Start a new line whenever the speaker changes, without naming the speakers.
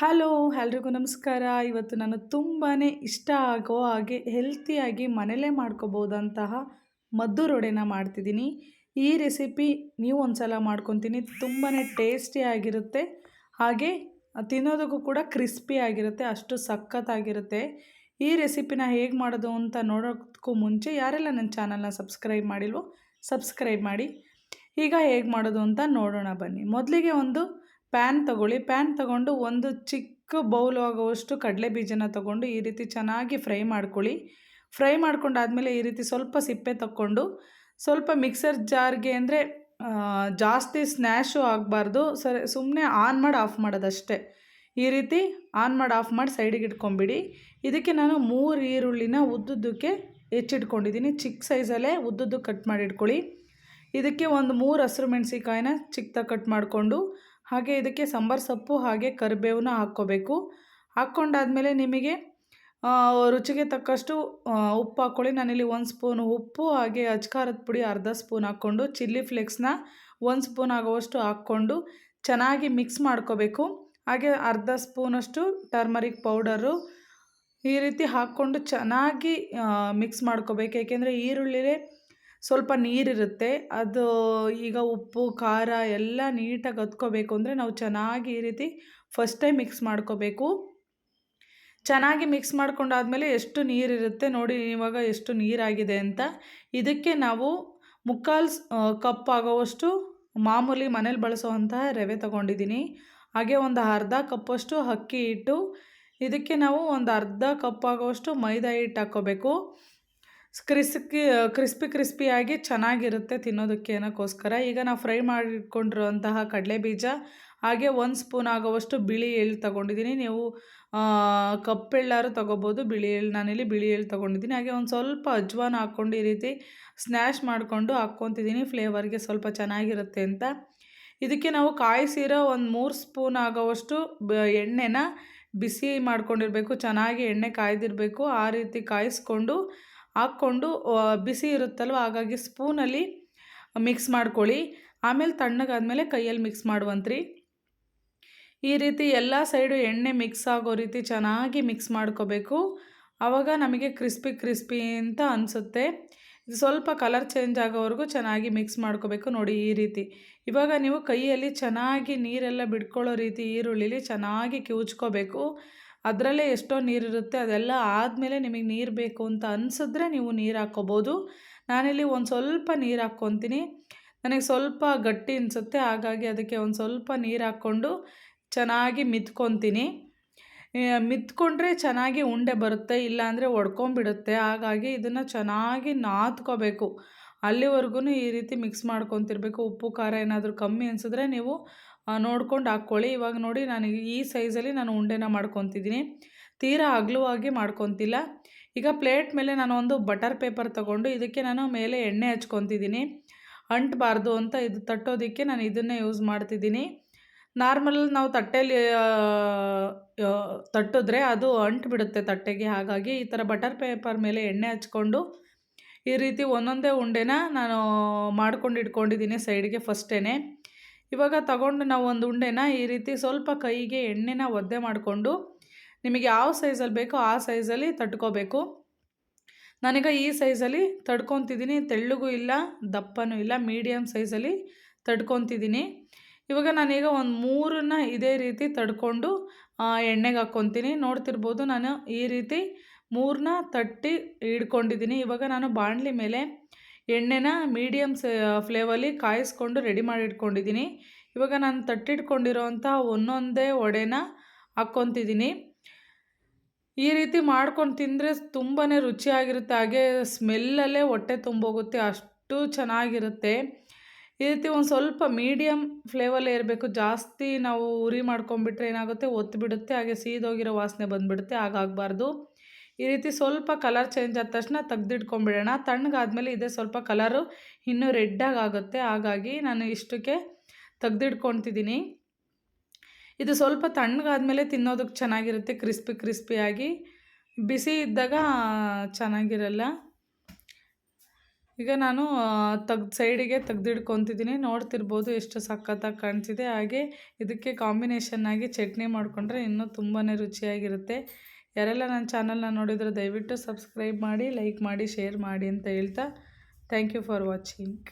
Hello ಎಲ್ರಿಗೂ ನಮಸ್ಕಾರ. ಇವತ್ತು ನಾನು ತುಂಬಾ ಇಷ್ಟ ಆಗೋ ಹಾಗೆ ಹೆಲ್ತಿಯಾಗಿ ಮನೇಲೇ ಮಾಡ್ಕೋಬೋದಂತಹ ಮದ್ದೂರೊಡೆನ ಮಾಡ್ತಿದ್ದೀನಿ. ಈ ರೆಸಿಪಿ ನೀವು ಒಂದು ಸಲ ಮಾಡ್ಕೊತೀನಿ, ತುಂಬಾ ಟೇಸ್ಟಿಯಾಗಿರುತ್ತೆ. ಹಾಗೆ ತಿನ್ನೋದಕ್ಕೂ ಕೂಡ ಕ್ರಿಸ್ಪಿ ಆಗಿರುತ್ತೆ, ಅಷ್ಟು ಸಖತ್ತಾಗಿರುತ್ತೆ. ಈ ರೆಸಿಪಿನ ಹೇಗೆ ಮಾಡೋದು ಅಂತ ನೋಡೋದಕ್ಕೂ ಮುಂಚೆ ಯಾರೆಲ್ಲ ನನ್ನ ಚಾನಲ್ನ ಸಬ್ಸ್ಕ್ರೈಬ್ ಮಾಡಿಲ್ವೋ ಸಬ್ಸ್ಕ್ರೈಬ್ ಮಾಡಿ. ಈಗ ಹೇಗೆ ಮಾಡೋದು ಅಂತ ನೋಡೋಣ ಬನ್ನಿ. ಮೊದಲಿಗೆ ಒಂದು ಪ್ಯಾನ್ ತಗೊಳ್ಳಿ. ಪ್ಯಾನ್ ತಗೊಂಡು ಒಂದು ಚಿಕ್ಕ ಬೌಲ್ ಆಗುವಷ್ಟು ಕಡಲೆ ಬೀಜನ ತಗೊಂಡು ಈ ರೀತಿ ಚೆನ್ನಾಗಿ ಫ್ರೈ ಮಾಡ್ಕೊಳ್ಳಿ. ಫ್ರೈ ಮಾಡ್ಕೊಂಡಾದಮೇಲೆ ಈ ರೀತಿ ಸ್ವಲ್ಪ ಸಿಪ್ಪೆ ತಕ್ಕೊಂಡು ಸ್ವಲ್ಪ ಮಿಕ್ಸರ್ ಜಾರ್ಗೆ, ಅಂದರೆ ಜಾಸ್ತಿ ಸ್ನ್ಯಾಶು ಆಗಬಾರ್ದು, ಸುಮ್ಮನೆ ಆನ್ ಮಾಡಿ ಆಫ್ ಮಾಡೋದಷ್ಟೇ. ಈ ರೀತಿ ಆನ್ ಮಾಡಿ ಆಫ್ ಮಾಡಿ ಸೈಡಿಗೆ ಇಟ್ಕೊಂಬಿಡಿ. ಇದಕ್ಕೆ ನಾನು 3 ಈರುಳ್ಳಿನ ಉದ್ದುದ್ದಕ್ಕೆ ಹೆಚ್ಚಿಟ್ಕೊಂಡಿದ್ದೀನಿ. ಚಿಕ್ಕ ಸೈಜಲ್ಲೇ ಉದ್ದುದ್ದು ಕಟ್ ಮಾಡಿ ಇಟ್ಕೊಳ್ಳಿ. ಇದಕ್ಕೆ ಒಂದು 3 ಹಸಿರು ಮೆಣಸಿಕಾಯಿನ ಚಿಕ್ಕದಾಗಿ ಕಟ್ ಮಾಡಿಕೊಂಡು, ಹಾಗೆ ಇದಕ್ಕೆ ಸಾಂಬಾರು ಸೊಪ್ಪು ಹಾಗೆ ಕರಿಬೇವನ್ನ ಹಾಕ್ಕೋಬೇಕು. ಹಾಕ್ಕೊಂಡಾದ್ಮೇಲೆ ನಿಮಗೆ ರುಚಿಗೆ ತಕ್ಕಷ್ಟು ಉಪ್ಪು ಹಾಕ್ಕೊಳ್ಳಿ. ನಾನಿಲ್ಲಿ 1 ಸ್ಪೂನ್ ಉಪ್ಪು ಹಾಗೆ ಅಚ್ಕಾರದ ಪುಡಿ ಅರ್ಧ ಸ್ಪೂನ್ ಹಾಕ್ಕೊಂಡು, ಚಿಲ್ಲಿ ಫ್ಲೇಕ್ಸ್ನ 1 ಸ್ಪೂನ್ ಆಗುವಷ್ಟು ಹಾಕ್ಕೊಂಡು ಚೆನ್ನಾಗಿ ಮಿಕ್ಸ್ ಮಾಡ್ಕೋಬೇಕು. ಹಾಗೆ ಅರ್ಧ ಸ್ಪೂನಷ್ಟು ಟರ್ಮರಿಕ್ ಪೌಡರು ಈ ರೀತಿ ಹಾಕ್ಕೊಂಡು ಚೆನ್ನಾಗಿ ಮಿಕ್ಸ್ ಮಾಡ್ಕೋಬೇಕು. ಏಕೆಂದರೆ ಈರುಳ್ಳಿಲೇ ಸ್ವಲ್ಪ ನೀರಿರುತ್ತೆ, ಅದು ಈಗ ಉಪ್ಪು ಖಾರ ಎಲ್ಲ ನೀಟಾಗಿ ಹತ್ಕೋಬೇಕು ಅಂದರೆ ನಾವು ಚೆನ್ನಾಗಿ ಈ ರೀತಿ ಫಸ್ಟ್ ಟೈಮ್ ಮಿಕ್ಸ್ ಮಾಡ್ಕೋಬೇಕು. ಚೆನ್ನಾಗಿ ಮಿಕ್ಸ್ ಮಾಡ್ಕೊಂಡಾದಮೇಲೆ ಎಷ್ಟು ನೀರಿರುತ್ತೆ ನೋಡಿ ಇವಾಗ ಎಷ್ಟು ನೀರಾಗಿದೆ ಅಂತ. ಇದಕ್ಕೆ ನಾವು 3/4 ಕಪ್ ಆಗೋವಷ್ಟು ಮಾಮೂಲಿ ಮನೇಲಿ ಬಳಸುವಂತಹ ರವೆ ತೊಗೊಂಡಿದ್ದೀನಿ. ಹಾಗೆ ಒಂದು ಅರ್ಧ ಕಪ್ಪಷ್ಟು ಅಕ್ಕಿ ಹಿಟ್ಟು, ಇದಕ್ಕೆ ನಾವು ಒಂದು ಅರ್ಧ ಕಪ್ ಆಗೋವಷ್ಟು ಮೈದಾ ಹಿಟ್ಟು ಹಾಕ್ಕೋಬೇಕು. ಕ್ರಿಸ್ಪಿಯಾಗಿ ಚೆನ್ನಾಗಿರುತ್ತೆ ತಿನ್ನೋದಕ್ಕೆ ಅನ್ನೋಕ್ಕೋಸ್ಕರ. ಈಗ ನಾವು ಫ್ರೈ ಮಾಡಿಟ್ಕೊಂಡಿರುವಂತಹ ಕಡಲೆ ಬೀಜ ಹಾಗೆ 1 ಸ್ಪೂನ್ ಆಗೋವಷ್ಟು ಬಿಳಿ ಎಳ್ಳು ತೊಗೊಂಡಿದ್ದೀನಿ. ನೀವು ಕಪ್ಪೆಳ್ಳಾರು ತೊಗೋಬೋದು, ಬಿಳಿ ಎಳ್ಳು, ನಾನಿಲ್ಲಿ ಬಿಳಿ ಎಳ್ಳು ತೊಗೊಂಡಿದ್ದೀನಿ. ಹಾಗೆ ಒಂದು ಸ್ವಲ್ಪ ಅಜ್ವಾನ ಹಾಕ್ಕೊಂಡು ಈ ರೀತಿ ಸ್ನ್ಯಾಶ್ ಮಾಡಿಕೊಂಡು ಹಾಕ್ಕೊತಿದ್ದೀನಿ, ಫ್ಲೇವರ್ಗೆ ಸ್ವಲ್ಪ ಚೆನ್ನಾಗಿರುತ್ತೆ ಅಂತ. ಇದಕ್ಕೆ ನಾವು ಕಾಯಿಸಿರೋ ಒಂದು 3 ಸ್ಪೂನ್ ಆಗೋವಷ್ಟು ಎಣ್ಣೆನ ಬಿಸಿ ಮಾಡ್ಕೊಂಡಿರಬೇಕು. ಚೆನ್ನಾಗಿ ಎಣ್ಣೆ ಕಾಯ್ದಿರಬೇಕು. ಆ ರೀತಿ ಕಾಯಿಸ್ಕೊಂಡು ಹಾಕ್ಕೊಂಡು ಬಿಸಿ ಇರುತ್ತಲ್ವ, ಹಾಗಾಗಿ ಸ್ಪೂನಲ್ಲಿ ಮಿಕ್ಸ್ ಮಾಡ್ಕೊಳ್ಳಿ. ಆಮೇಲೆ ತಣ್ಣಗಾದ್ಮೇಲೆ ಕೈಯಲ್ಲಿ ಮಿಕ್ಸ್ ಮಾಡುವಂತ್ರಿ. ಈ ರೀತಿ ಎಲ್ಲ ಸೈಡು ಎಣ್ಣೆ ಮಿಕ್ಸ್ ಆಗೋ ರೀತಿ ಚೆನ್ನಾಗಿ ಮಿಕ್ಸ್ ಮಾಡ್ಕೋಬೇಕು. ಆವಾಗ ನಮಗೆ ಕ್ರಿಸ್ಪಿ ಅಂತ ಅನಿಸುತ್ತೆ. ಇದು ಸ್ವಲ್ಪ ಕಲರ್ ಚೇಂಜ್ ಆಗೋವರೆಗೂ ಚೆನ್ನಾಗಿ ಮಿಕ್ಸ್ ಮಾಡ್ಕೋಬೇಕು. ನೋಡಿ ಈ ರೀತಿ. ಇವಾಗ ನೀವು ಕೈಯಲ್ಲಿ ಚೆನ್ನಾಗಿ ನೀರೆಲ್ಲ ಬಿಡ್ಕೊಳ್ಳೋ ರೀತಿ ಈರುಳ್ಳಿಲಿ ಚೆನ್ನಾಗಿ ಕಿವುಚ್ಕೋಬೇಕು. ಅದರಲ್ಲೇ ಎಷ್ಟೋ ನೀರಿರುತ್ತೆ, ಅದೆಲ್ಲ ಆದಮೇಲೆ ನಿಮಗೆ ನೀರು ಬೇಕು ಅಂತ ಅನಿಸಿದ್ರೆ ನೀವು ನೀರು ಹಾಕ್ಕೋಬೋದು. ನಾನಿಲ್ಲಿ ಒಂದು ಸ್ವಲ್ಪ ನೀರು ಹಾಕ್ಕೊತೀನಿ. ನನಗೆ ಸ್ವಲ್ಪ ಗಟ್ಟಿ ಅನಿಸುತ್ತೆ, ಹಾಗಾಗಿ ಅದಕ್ಕೆ ಒಂದು ಸ್ವಲ್ಪ ನೀರು ಹಾಕ್ಕೊಂಡು ಚೆನ್ನಾಗಿ ಮಿತ್ಕೊತೀನಿ. ಮಿತ್ಕೊಂಡ್ರೆ ಚೆನ್ನಾಗಿ ಉಂಡೆ ಬರುತ್ತೆ, ಇಲ್ಲಾಂದರೆ ಒಡ್ಕೊಂಬಿಡುತ್ತೆ. ಹಾಗಾಗಿ ಇದನ್ನು ಚೆನ್ನಾಗಿ ನಾದ್ಕೋಬೇಕು. ಅಲ್ಲಿವರೆಗೂ ಈ ರೀತಿ ಮಿಕ್ಸ್ ಮಾಡ್ಕೊತಿರ್ಬೇಕು. ಉಪ್ಪು ಖಾರ ಏನಾದರೂ ಕಮ್ಮಿ ಅನಿಸಿದ್ರೆ ನೀವು ನೋಡ್ಕೊಂಡು ಹಾಕ್ಕೊಳ್ಳಿ. ಇವಾಗ ನೋಡಿ ನಾನು ಈ ಸೈಜಲ್ಲಿ ನಾನು ಉಂಡೆನ ಮಾಡ್ಕೊತಿದ್ದೀನಿ, ತೀರಾ ಅಗಲವಾಗಿ ಮಾಡ್ಕೊತಿಲ್ಲ. ಈಗ ಪ್ಲೇಟ್ ಮೇಲೆ ನಾನು ಒಂದು ಬಟರ್ ಪೇಪರ್ ತೊಗೊಂಡು ಇದಕ್ಕೆ ನಾನು ಮೇಲೆ ಎಣ್ಣೆ ಹಚ್ಕೊತಿದ್ದೀನಿ. ಅಂಟಬಾರ್ದು ಅಂತ ಇದು ತಟ್ಟೋದಕ್ಕೆ ನಾನು ಇದನ್ನೇ ಯೂಸ್ ಮಾಡ್ತಿದ್ದೀನಿ. ನಾರ್ಮಲ್ ನಾವು ತಟ್ಟೆಯಲ್ಲಿ ತಟ್ಟಿದ್ರೆ ಅದು ಅಂಟಿಬಿಡುತ್ತೆ ತಟ್ಟೆಗೆ. ಹಾಗಾಗಿ ಈ ಥರ ಬಟರ್ ಪೇಪರ್ ಮೇಲೆ ಎಣ್ಣೆ ಹಚ್ಕೊಂಡು ಈ ರೀತಿ ಒಂದೊಂದೇ ಉಂಡೆನ ನಾನು ಮಾಡ್ಕೊಂಡು ಇಟ್ಕೊಂಡಿದ್ದೀನಿ ಸೈಡ್ಗೆ ಫಸ್ಟೇ. ಇವಾಗ ತಗೊಂಡು ನಾವು ಒಂದು ಉಂಡೆನ ಈ ರೀತಿ ಸ್ವಲ್ಪ ಕೈಗೆ ಎಣ್ಣೆನ ಒದ್ದೆ ಮಾಡಿಕೊಂಡು ನಿಮಗೆ ಯಾವ ಸೈಜಲ್ಲಿ ಬೇಕೋ ಆ ಸೈಜಲ್ಲಿ ತಟ್ಕೋಬೇಕು. ನಾನೀಗ ಈ ಸೈಜಲ್ಲಿ ತಡ್ಕೊತಿದ್ದೀನಿ, ತೆಳ್ಳಗೂ ಇಲ್ಲ ದಪ್ಪನೂ ಇಲ್ಲ, ಮೀಡಿಯಮ್ ಸೈಜಲ್ಲಿ ತಡ್ಕೊತಿದ್ದೀನಿ. ಇವಾಗ ನಾನೀಗ ಒಂದು 3 ಇದೇ ರೀತಿ ತಡ್ಕೊಂಡು ಎಣ್ಣೆಗೆ ಹಾಕ್ಕೊತೀನಿ. ನೋಡ್ತಿರ್ಬೋದು ನಾನು ಈ ರೀತಿ 3 ತಟ್ಟಿ ಹಿಡ್ಕೊಂಡಿದ್ದೀನಿ. ಇವಾಗ ನಾನು ಬಾಣಲಿ ಮೇಲೆ ಎಣ್ಣೆನ ಮೀಡಿಯಮ್ ಫ್ಲೇವಲ್ಲಿ ಕಾಯಿಸ್ಕೊಂಡು ರೆಡಿ ಮಾಡಿ ಇಟ್ಕೊಂಡಿದ್ದೀನಿ. ಇವಾಗ ನಾನು ತಟ್ಟಿಟ್ಕೊಂಡಿರೋಂಥ ಒಂದೊಂದೇ ವಡೆನ ಹಾಕ್ಕೊತಿದ್ದೀನಿ. ಈ ರೀತಿ ಮಾಡ್ಕೊಂಡು ತಿಂದರೆ ತುಂಬಾ ರುಚಿಯಾಗಿರುತ್ತೆ, ಹಾಗೆ ಸ್ಮೆಲ್ಲಲ್ಲೇ ಹೊಟ್ಟೆ ತುಂಬೋಗುತ್ತೆ, ಅಷ್ಟು ಚೆನ್ನಾಗಿರುತ್ತೆ. ಈ ರೀತಿ ಒಂದು ಸ್ವಲ್ಪ ಮೀಡಿಯಮ್ ಫ್ಲೇವಲ್ಲೇ ಇರಬೇಕು. ಜಾಸ್ತಿ ನಾವು ಉರಿ ಮಾಡ್ಕೊಂಬಿಟ್ರೆ ಏನಾಗುತ್ತೆ, ಒತ್ತಿಬಿಡುತ್ತೆ, ಹಾಗೆ ಸೀದೋಗಿರೋ ವಾಸನೆ ಬಂದುಬಿಡುತ್ತೆ. ಹಾಗಾಗಬಾರ್ದು. ಈ ರೀತಿ ಸ್ವಲ್ಪ ಕಲರ್ ಚೇಂಜ್ ಆದ ತಕ್ಷಣ ತೆಗ್ದಿಟ್ಕೊಂಬಿಡೋಣ. ತಣ್ಣಗಾದ್ಮೇಲೆ ಇದೇ ಸ್ವಲ್ಪ ಕಲರು ಇನ್ನೂ ರೆಡ್ಡಾಗಿ ಆಗುತ್ತೆ, ಹಾಗಾಗಿ ನಾನು ಇಷ್ಟಕ್ಕೆ ತೆಗ್ದಿಟ್ಕೊತಿದ್ದೀನಿ. ಇದು ಸ್ವಲ್ಪ ತಣ್ಣಗಾದ್ಮೇಲೆ ತಿನ್ನೋದಕ್ಕೆ ಚೆನ್ನಾಗಿರುತ್ತೆ, ಕ್ರಿಸ್ಪಿಯಾಗಿ. ಬಿಸಿ ಇದ್ದಾಗ ಚೆನ್ನಾಗಿರಲ್ಲ. ಈಗ ನಾನು ಸೈಡಿಗೆ ತೆಗ್ದಿಡ್ಕೊತಿದ್ದೀನಿ. ನೋಡ್ತಿರ್ಬೋದು ಎಷ್ಟು ಸಖತ್ತಾಗಿ ಕಾಣ್ತಿದೆ. ಹಾಗೆ ಇದಕ್ಕೆ ಕಾಂಬಿನೇಷನ್ ಆಗಿ ಚಟ್ನಿ ಮಾಡಿಕೊಂಡ್ರೆ ಇನ್ನೂ ತುಂಬಾ ರುಚಿಯಾಗಿರುತ್ತೆ. ಯಾರೆಲ್ಲ ನನ್ನ ಚಾನಲ್ನ ನೋಡಿದ್ರೆ ದಯವಿಟ್ಟು ಸಬ್ಸ್ಕ್ರೈಬ್ ಮಾಡಿ, ಲೈಕ್ ಮಾಡಿ, ಶೇರ್ ಮಾಡಿ ಅಂತ ಹೇಳ್ತಾ ಥ್ಯಾಂಕ್ ಯು ಫಾರ್ ವಾಚಿಂಗ್.